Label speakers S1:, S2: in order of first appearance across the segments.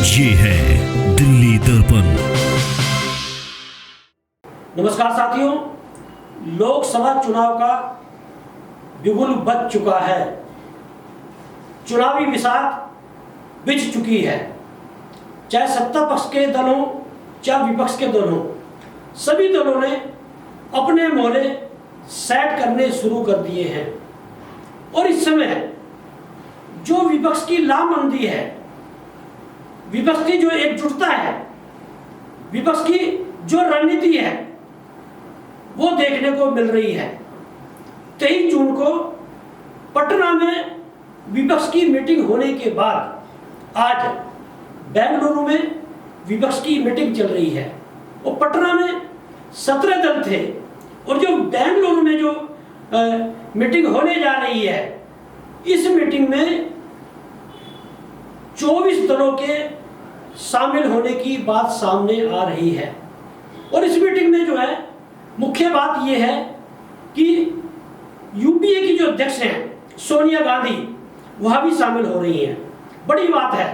S1: ये है दिल्ली दर्पण।
S2: नमस्कार साथियों, लोकसभा चुनाव का बिगुल बज चुका है। चुनावी बिसात बिछ चुकी है। चाहे सत्ता पक्ष के दल हों चाहे विपक्ष के दल हों, सभी दलों ने अपने मोहरे सेट करने शुरू कर दिए हैं। और इस समय जो विपक्ष की लामबंदी है, विपक्ष की जो एकजुटता है, विपक्ष की जो रणनीति है, वो देखने को मिल रही है। 23 जून को पटना में विपक्ष की मीटिंग होने के बाद आज बेंगलुरु में विपक्ष की मीटिंग चल रही है। और पटना में 17 दल थे और जो बेंगलुरु में जो मीटिंग होने जा रही है, इस मीटिंग में 24 दलों के शामिल होने की बात सामने आ रही है। और इस मीटिंग में जो है मुख्य बात यह है कि यूपीए की जो अध्यक्ष हैं सोनिया गांधी, वह भी शामिल हो रही हैं। बड़ी बात है।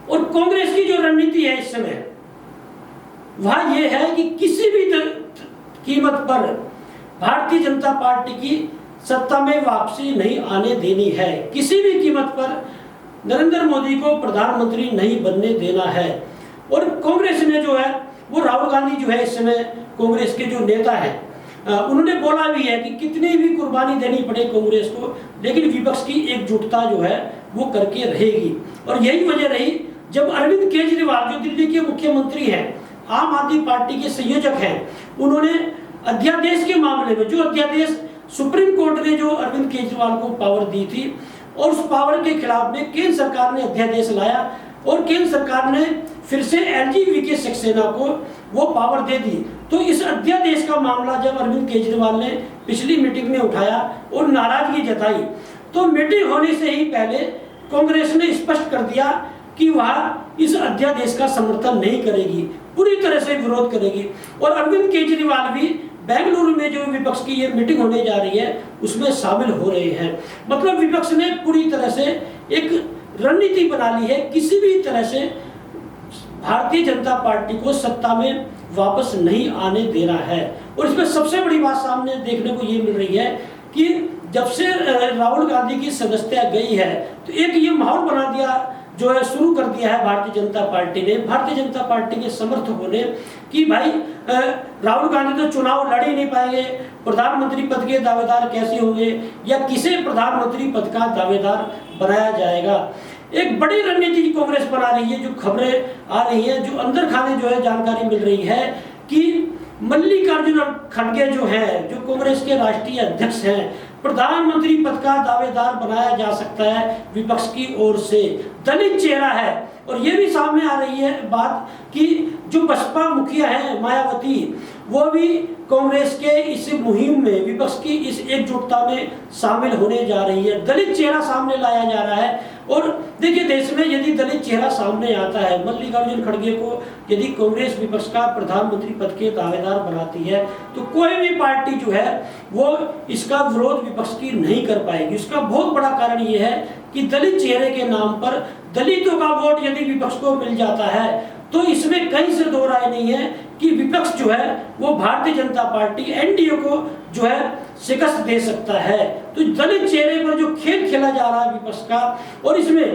S2: और कांग्रेस की जो रणनीति है इस समय, वह यह है कि किसी भी कीमत पर भारतीय जनता पार्टी की सत्ता में वापसी नहीं आने देनी है। किसी भी कीमत पर नरेंद्र मोदी को प्रधानमंत्री नहीं बनने देना है। और कांग्रेस ने जो है वो राहुल गांधी जो है इस समय कांग्रेस के जो नेता हैं, उन्होंने बोला भी है कि कितनी भी कुर्बानी देनी पड़े कांग्रेस को, लेकिन विपक्ष की एकजुटता जो है वो करके रहेगी। और यही वजह रही जब अरविंद केजरीवाल जो दिल्ली के मुख्यमंत्री हैं, आम आदमी पार्टी के संयोजक हैं, उन्होंने अध्यादेश के मामले में, जो अध्यादेश सुप्रीम कोर्ट ने जो अरविंद केजरीवाल को पावर दी थी, और उस पावर के खिलाफ में केंद्र सरकार ने अध्यादेश लाया और केंद्र सरकार ने फिर से एलजीबी सक्सेना को वो पावर दे दी। तो इस अध्यादेश का मामला जब अरविंद केजरीवाल ने पिछली मीटिंग में उठाया और नाराजगी जताई, तो मीटिंग होने से ही पहले कांग्रेस ने स्पष्ट कर दिया कि वह इस अध्यादेश का समर्थन नहीं करेगी, पूरी तरह से विरोध करेगी। और अरविंद केजरीवाल भी बेंगलुरु में जो विपक्ष की ये मीटिंग होने जा रही है उसमें शामिल हो रहे हैं। मतलब विपक्ष ने पूरी तरह से एक रणनीति बना ली है, किसी भी तरह से भारतीय जनता पार्टी को सत्ता में वापस नहीं आने देना है। और इसमें सबसे बड़ी बात सामने देखने को ये मिल रही है कि जब से राहुल गांधी की सदस्यता गई है, तो एक ये माहौल बना दिया जो है शुरू कर दिया है भारतीय जनता पार्टी ने, भारतीय जनता पार्टी के समर्थकों ने, कि भाई राहुल गांधी तो चुनाव लड़ ही नहीं पाएंगे, प्रधानमंत्री पद के दावेदार कैसे होंगे, या किसे प्रधानमंत्री पद का दावेदार बनाया जाएगा। एक बड़ी रणनीति कांग्रेस बना रही है। जो खबरें आ रही है, जो अंदर खाने जो है जानकारी मिल रही है कि मल्लिकार्जुन खड़गे जो है, जो कांग्रेस के राष्ट्रीय अध्यक्ष हैं, प्रधानमंत्री पद का दावेदार बनाया जा सकता है विपक्ष की ओर से। दलित चेहरा है। और ये भी सामने आ रही है बात कि जो बसपा मुखिया है मायावती, वो भी कांग्रेस के इस मुहिम में, विपक्ष की इस एकजुटता में शामिल होने जा रही है। दलित चेहरा सामने लाया जा रहा है। और देखिए, देश में यदि दलित चेहरा सामने आता है, मल्लिकार्जुन खड़गे को यदि कांग्रेस विपक्ष का प्रधानमंत्री पद के दावेदार बनाती है, तो कोई भी पार्टी जो है वो इसका विरोध विपक्ष की नहीं कर पाएगी। उसका बहुत बड़ा कारण ये है कि दलित चेहरे के नाम पर दलितों का वोट यदि विपक्ष को मिल जाता है, तो इसमें कहीं से दो राय नहीं है कि विपक्ष जो है वो भारतीय जनता पार्टी एनडीए को जो है शिकस्त दे सकता है। तो दलित चेहरे पर जो खेल खेला जा रहा है विपक्ष का, और इसमें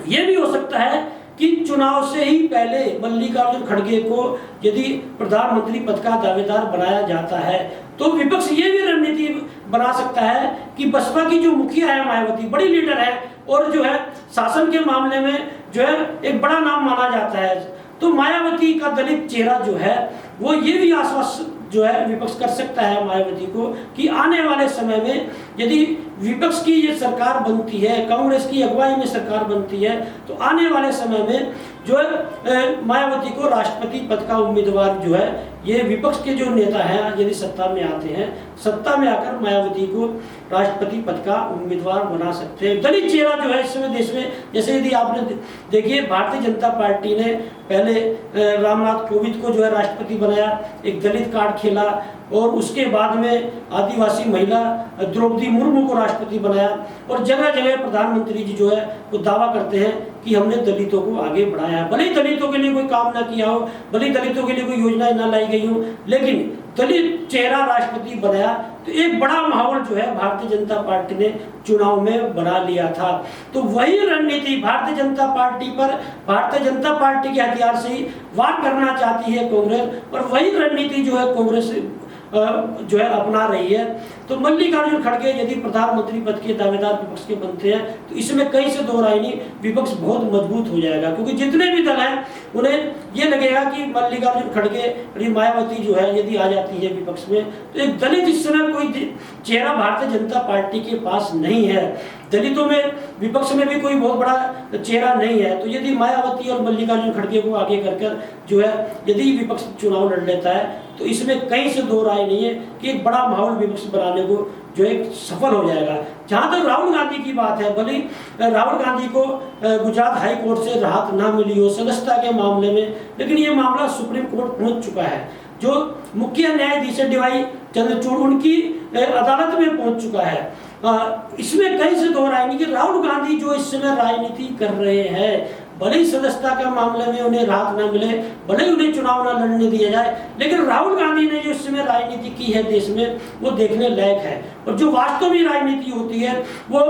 S2: यह भी हो सकता है कि चुनाव से ही पहले मल्लिकार्जुन खड़गे को यदि प्रधानमंत्री पद का दावेदार बनाया जाता है, तो विपक्ष ये भी रणनीति बना सकता है कि बसपा की जो मुखिया है मायावती, बड़ी लीडर है और जो है शासन के मामले में जो है एक बड़ा नाम माना जाता है, तो मायावती का दलित चेहरा जो है वो ये भी आश्वासन जो है विपक्ष कर सकता है मायावती को कि आने वाले समय में यदि विपक्ष की ये सरकार बनती है, कांग्रेस की अगुवाई में सरकार बनती है, तो आने वाले समय में जो है मायावती को राष्ट्रपति पद का उम्मीदवार जो है, ये विपक्ष के जो नेता हैं यदि सत्ता में आते हैं, सत्ता में आकर मायावती को राष्ट्रपति पद का उम्मीदवार बना सकते हैं। दलित चेहरा जो है इस समय देश में, जैसे यदि आपने देखिए भारतीय जनता पार्टी ने पहले रामनाथ कोविंद को जो है राष्ट्रपति बनाया, एक दलित कार्ड खेला, और उसके बाद में आदिवासी महिला द्रौपदी मुर्मू को राष्ट्रपति बनाया, और जगह जगह प्रधानमंत्री जी जो है वो दावा करते हैं कि हमने दलितों को आगे बढ़ाया है। भले ही दलितों के लिए कोई काम ना किया हो, भले ही दलितों के लिए कोई योजनाएं ना लाई गई हो, लेकिन दलित चेहरा राष्ट्रपति बनाया तो एक बड़ा माहौल जो है भारतीय जनता पार्टी ने चुनाव में बना लिया था। तो वही रणनीति भारतीय जनता पार्टी पर, भारतीय जनता पार्टी के हथियार से ही वार करना चाहती है कांग्रेस, और वही रणनीति जो है कांग्रेस जो है अपना रही है। तो मल्लिकार्जुन खड़गे यदि प्रधानमंत्री पद के दावेदार विपक्ष के बनते हैं तो इसमें कहीं से दो राय नहीं, विपक्ष बहुत मजबूत हो जाएगा, क्योंकि जितने भी दल हैं उन्हें ये लगेगा कि मल्लिकार्जुन खड़गे, मायावती जो है यदि आ जाती है विपक्ष में तो एक दलित इस समय कोई चेहरा भारतीय जनता पार्टी के पास नहीं है। दलितों में विपक्ष में भी कोई बहुत बड़ा चेहरा नहीं है। तो यदि मायावती और मल्लिकार्जुन खड़गे को आगे कर जो है यदि विपक्ष चुनाव लड़ लेता है तो इसमें कहीं से दो राय नहीं है कि एक बड़ा माहौल विपक्ष बनाने को जो एक सफल हो जाएगा। जहां तक राहुल गांधी की बात है, भले राहुल गांधी को गुजरात हाई कोर्ट से राहत ना मिली हो सदस्यता के मामले में, लेकिन ये मामला सुप्रीम कोर्ट पहुंच चुका है। जो मुख्य न्यायाधीश डीवाई चंद्रचूड़ उनकी अदालत में पहुंच चुका है। इसमें कहीं से दो राय नहीं कि राहुल गांधी जो इस समय राजनीति कर रहे हैं, भले ही सदस्यता के मामले में उन्हें राहत न मिले, भले ही उन्हें चुनाव न लड़ने दिया जाए, लेकिन राहुल गांधी ने जो इस समय राजनीति की है देश में वो देखने लायक है। और जो वास्तव में राजनीति होती है वो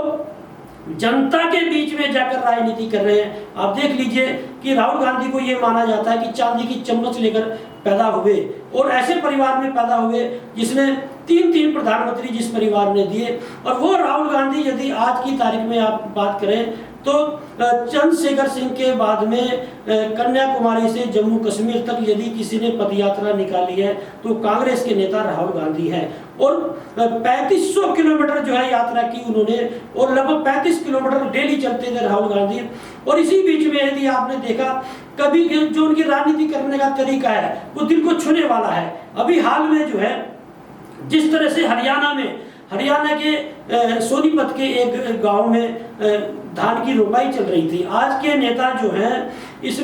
S2: जनता के बीच में जाकर राजनीति कर रहे हैं। आप देख लीजिए कि राहुल गांधी को ये माना जाता है कि चांदी की चम्मच लेकर पैदा हुए, और ऐसे परिवार में पैदा हुए जिसने तीन प्रधानमंत्री जिस परिवार ने दिए। और वो राहुल गांधी यदि आज की तारीख में आप बात करें तो चंद्रशेखर सिंह के बाद में कन्याकुमारी से जम्मू कश्मीर तक यदि किसी ने पदयात्रा निकाली है तो कांग्रेस के नेता राहुल गांधी हैं। और 3500 किलोमीटर जो है यात्रा की उन्होंने, और लगभग 35 किलोमीटर डेली चलते थे राहुल गांधी। और इसी बीच में यदि आपने देखा कभी जो उनकी राजनीति करने का तरीका है वो दिल को छूने वाला है। अभी हाल में जो है जिस तरह से हरियाणा के सोनीपत के एक गांव में धान की रोपाई चल रही थी। आज के नेता जो हैं इस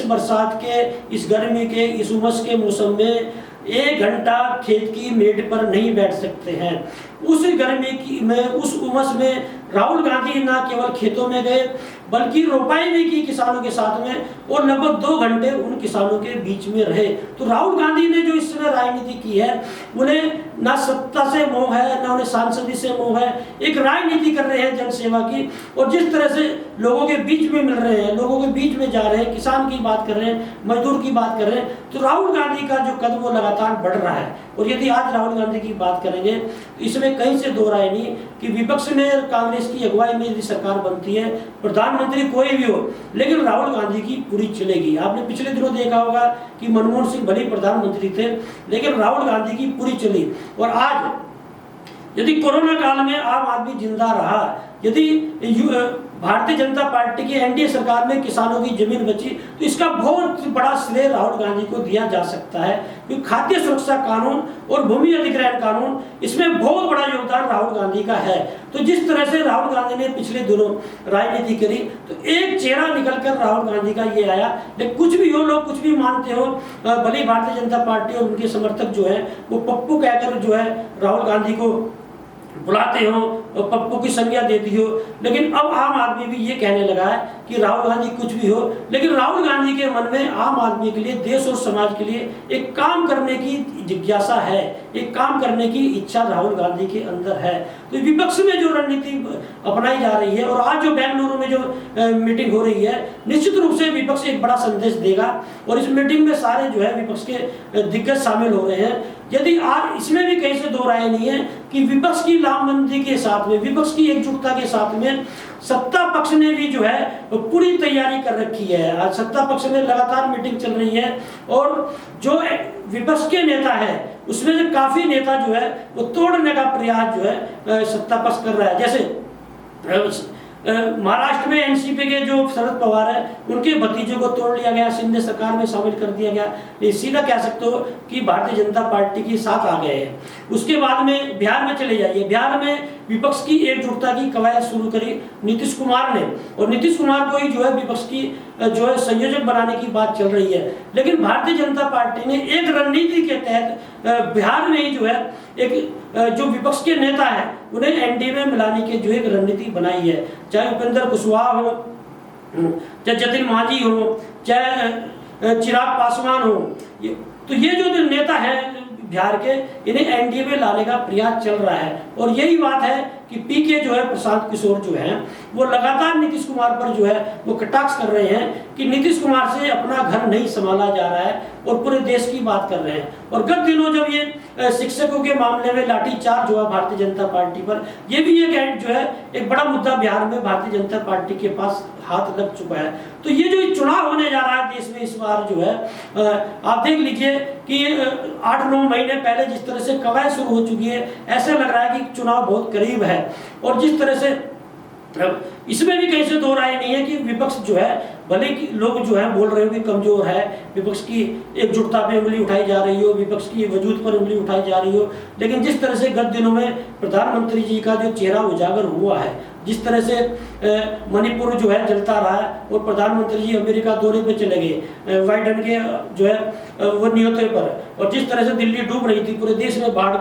S2: बरसात के, इस गर्मी के, इस उमस के मौसम में 1 घंटा खेत की मेड़ पर नहीं बैठ सकते हैं। उस गर्मी की में, उस उमस में राहुल गांधी ना केवल खेतों में गए बल्कि रोपाई भी की किसानों के साथ में, और लगभग 2 घंटे उन किसानों के बीच में रहे। तो राहुल गांधी ने जो इस समय राजनीति की है उन्हें ना सत्ता से मोह है ना उन्हें सांसदी से मोह है, एक राजनीति कर रहे हैं जनसेवा की। और जिस तरह से लोगों के बीच में मिल रहे हैं, लोगों के बीच में जा रहे हैं, किसान की बात कर रहे हैं, मजदूर की बात कर रहे हैं, तो राहुल गांधी का जो कदम वो लगातार बढ़ रहा है। और यदि आज राहुल गांधी की बात करेंगे तो इसमें कहीं से दो राय नहीं कि विपक्ष में कांग्रेस की अगुवाई में यदि सरकार बनती है, प्रधानमंत्री कोई भी हो, लेकिन राहुल गांधी की पूरी चलेगी। आपने पिछले दिनों देखा होगा कि मनमोहन सिंह भले प्रधानमंत्री थे लेकिन राहुल गांधी की पूरी चली। और आज यदि कोरोना काल में आम आदमी जिंदा रहा, यदि भारतीय जनता पार्टी की एनडीए सरकार में किसानों की जमीन बची तो इसका बहुत बड़ा श्रेय राहुल गांधी को दिया जा सकता है, क्योंकि खाद्य सुरक्षा कानून और भूमि अधिग्रहण कानून इसमें बहुत बड़ा योगदान राहुल गांधी का है। तो जिस तरह से राहुल गांधी ने पिछले दिनों राजनीति करी तो एक चेहरा निकलकर राहुल गांधी का ये आया। लेकिन कुछ भी हो, लोग कुछ भी मानते हो, भले भारतीय जनता पार्टी और उनके समर्थक जो है वो पप्पू कहकर जो है राहुल गांधी को बुलाते हो और पप्पू की संज्ञा देती हो, लेकिन अब आम आदमी भी ये कहने लगा है कि राहुल गांधी कुछ भी हो, लेकिन राहुल गांधी के मन में आम आदमी के लिए, देश और समाज के लिए एक काम करने की जिज्ञासा है, एक काम करने की इच्छा राहुल गांधी के अंदर है। तो विपक्ष में जो रणनीति अपनाई जा रही है और आज जो बेंगलुरु में जो मीटिंग हो रही है, निश्चित रूप से विपक्ष एक बड़ा संदेश देगा। और इस मीटिंग में सारे जो है विपक्ष के दिग्गज शामिल हो रहे हैं। यदि आज इसमें भी कहीं से दो राय नहीं है कि विपक्ष की लामबंदी के साथ में, विपक्ष की एकजुटता के साथ में सत्ता पक्ष ने भी जो है पूरी तैयारी कर रखी है। आज सत्ता पक्ष में लगातार मीटिंग चल रही है और जो विपक्ष के नेता है उसमें से काफी नेता जो है वो तोड़ने का प्रयास जो है सत्ता पक्ष कर रहा है। जैसे महाराष्ट्र में एनसीपी के जो शरद पवार है उनके भतीजे को तोड़ लिया गया, शिंदे सरकार में शामिल कर दिया गया। सीधा कह सकते हो कि भारतीय जनता पार्टी के साथ आ गए हैं। उसके बाद में बिहार में चले जाइए, बिहार में विपक्ष की एकजुटता की कवायद शुरू करी नीतीश कुमार ने, और नीतीश कुमार को ही जो है विपक्ष की जो है संयोजक बनाने की बात चल रही है। लेकिन भारतीय जनता पार्टी ने एक रणनीति के तहत बिहार में ही जो है एक जो विपक्ष के नेता है उन्हें एनडीए में मिलाने की जो एक रणनीति बनाई है। चाहे उपेंद्र कुशवाहा हो, चाहे जतिन मांझी हो, चाहे चिराग पासवान हो, तो ये जो नेता है बिहार के, इन्हें एनडीए में लाने का प्रयास चल रहा है। और यही बात है कि पीके जो है प्रशांत किशोर जो है वो लगातार नीतीश कुमार पर जो है वो कटाक्ष कर रहे हैं कि नीतीश कुमार से अपना घर नहीं संभाला जा रहा है और पूरे देश की बात कर रहे हैं। और गत दिनों जब ये शिक्षकों के मामले में लाठीचार्ज हुआ भारतीय जनता पार्टी पर, ये भी एक जो है एक बड़ा मुद्दा बिहार में भारतीय जनता पार्टी के पास हाथ लग चुका है। तो ये जो चुनाव होने जा रहा है देश में इस बार जो है आप देख लीजिए कि 8-9 महीने पहले जिस तरह से कवायद शुरू हो चुकी है, ऐसा लग रहा है कि चुनाव बहुत करीब है। और जिस तरह से इसमें भी कहीं से दो राय नहीं है कि विपक्ष जो है, भले कि लोग जो है बोल रहे हो कि कमजोर है, विपक्ष की एकजुटता पे उंगली उठाई जा रही हो, विपक्ष की वजूद पर उंगली उठाई जा रही हो, लेकिन जिस तरह से गत दिनों में प्रधानमंत्री जी का जो चेहरा उजागर हुआ है, जिस तरह से मणिपुर जो है जलता रहा है और प्रधानमंत्री जी अमेरिका दौरे पे चले गए बाइडेन के जो है वो न्योते पर, और जिस तरह से दिल्ली डूब रही थी, पूरे देश में बाढ़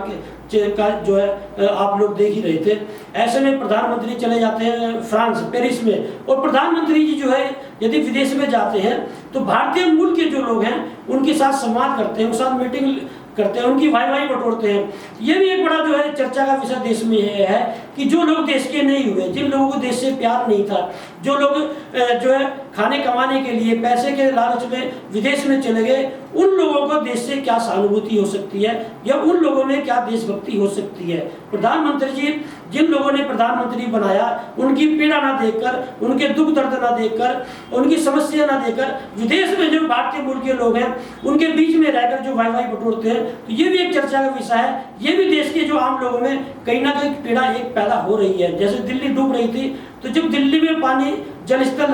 S2: का जो है आप लोग देख ही रहे थे। ऐसे में प्रधानमंत्री चले जाते हैं फ्रांस पेरिस में, और प्रधानमंत्री जी जो है यदि विदेश में जाते हैं तो भारतीय मूल के जो लोग हैं उनके साथ संवाद करते हैं, उनके साथ मीटिंग करते हैं, उनकी वाई बटोरते हैं। ये भी एक बड़ा जो है चर्चा का विषय देश में है कि जो लोग देश के नहीं हुए, जिन लोगों को देश से प्यार नहीं था, जो लोग जो है खाने कमाने के लिए पैसे के लालच में विदेश में चले गए, उन लोगों को देश से क्या सहानुभूति हो सकती है या उन लोगों में क्या देशभक्ति हो सकती है। प्रधानमंत्री जी जिन लोगों ने प्रधानमंत्री बनाया उनकी पीड़ा ना देखकर, उनके दुख दर्द ना देखकर, उनकी समस्या ना देखकर, विदेश में जो भारतीय मूल के लोग हैं उनके बीच में रहकर जो वाई बटोरते हैं, तो ये भी एक चर्चा का विषय है। ये भी देश के जो आम लोगों में कहीं ना कहीं पीड़ा एक पैदा हो रही है। जैसे दिल्ली डूब रही थी, तो जब दिल्ली में पानी जल स्तर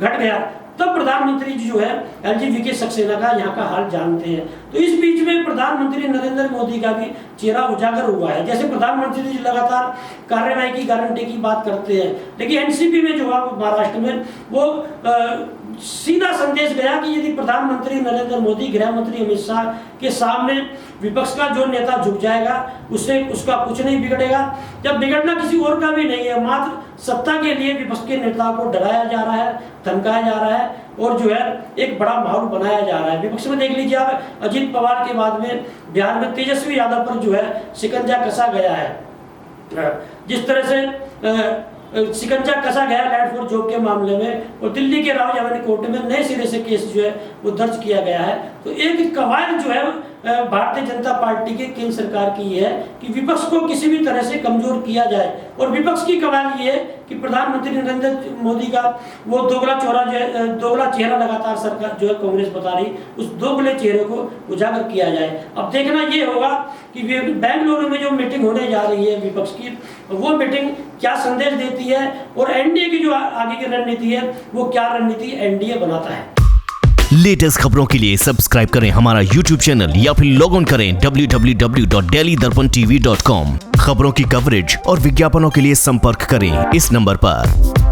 S2: घट गया तब प्रधानमंत्री जी जो है LGV सक्सेना का यहाँ का हाल जानते हैं। तो इस बीच में प्रधानमंत्री नरेंद्र मोदी का भी चेहरा उजागर हुआ है। जैसे प्रधानमंत्री जी लगातार कार्रवाई की गारंटी की बात करते हैं, लेकिन एनसीपी में जो है महाराष्ट्र में वो सीधा संदेश गया कि यदि प्रधानमंत्री नरेंद्र मोदी, गृह मंत्री अमित शाह के सामने विपक्ष का जो नेता झुक जाएगा उससे उसका कुछ नहीं बिगड़ेगा। जब बिगड़ना किसी और का भी नहीं है, मात्र सत्ता के लिए विपक्ष के नेताओं को डराया जा रहा है, धमकाया जा रहा है और जो है एक बड़ा माहौल बनाया जा रहा है। विपक्ष में देख लीजिए आप, अजित पवार के बाद में बिहार में तेजस्वी यादव पर जो है शिकंजा कसा गया है। जिस तरह से शिकंजा कसा गया लैंड फॉर जॉब के मामले में, और दिल्ली के राव यादव कोर्ट में नए सिरे से केस जो है वो दर्ज किया गया है। तो एक कवायद जो है भारतीय जनता पार्टी के केंद्र सरकार की है कि विपक्ष को किसी भी तरह से कमजोर किया जाए, और विपक्ष की कवायद ये है कि प्रधानमंत्री नरेंद्र मोदी का वो दोगला चेहरा लगातार सरकार जो है कांग्रेस बता रही, उस दोगले चेहरे को उजागर किया जाए। अब देखना ये होगा कि बेंगलुरु में जो मीटिंग होने जा रही है विपक्ष की, वो मीटिंग क्या संदेश देती है और एनडीए की जो आगे की रणनीति है वो क्या रणनीति एनडीए बनाता है।
S1: लेटेस्ट खबरों के लिए सब्सक्राइब करें हमारा YouTube चैनल या फिर लॉग ऑन करें www.delhidarpantv.com। खबरों की कवरेज और विज्ञापनों के लिए संपर्क करें इस नंबर पर।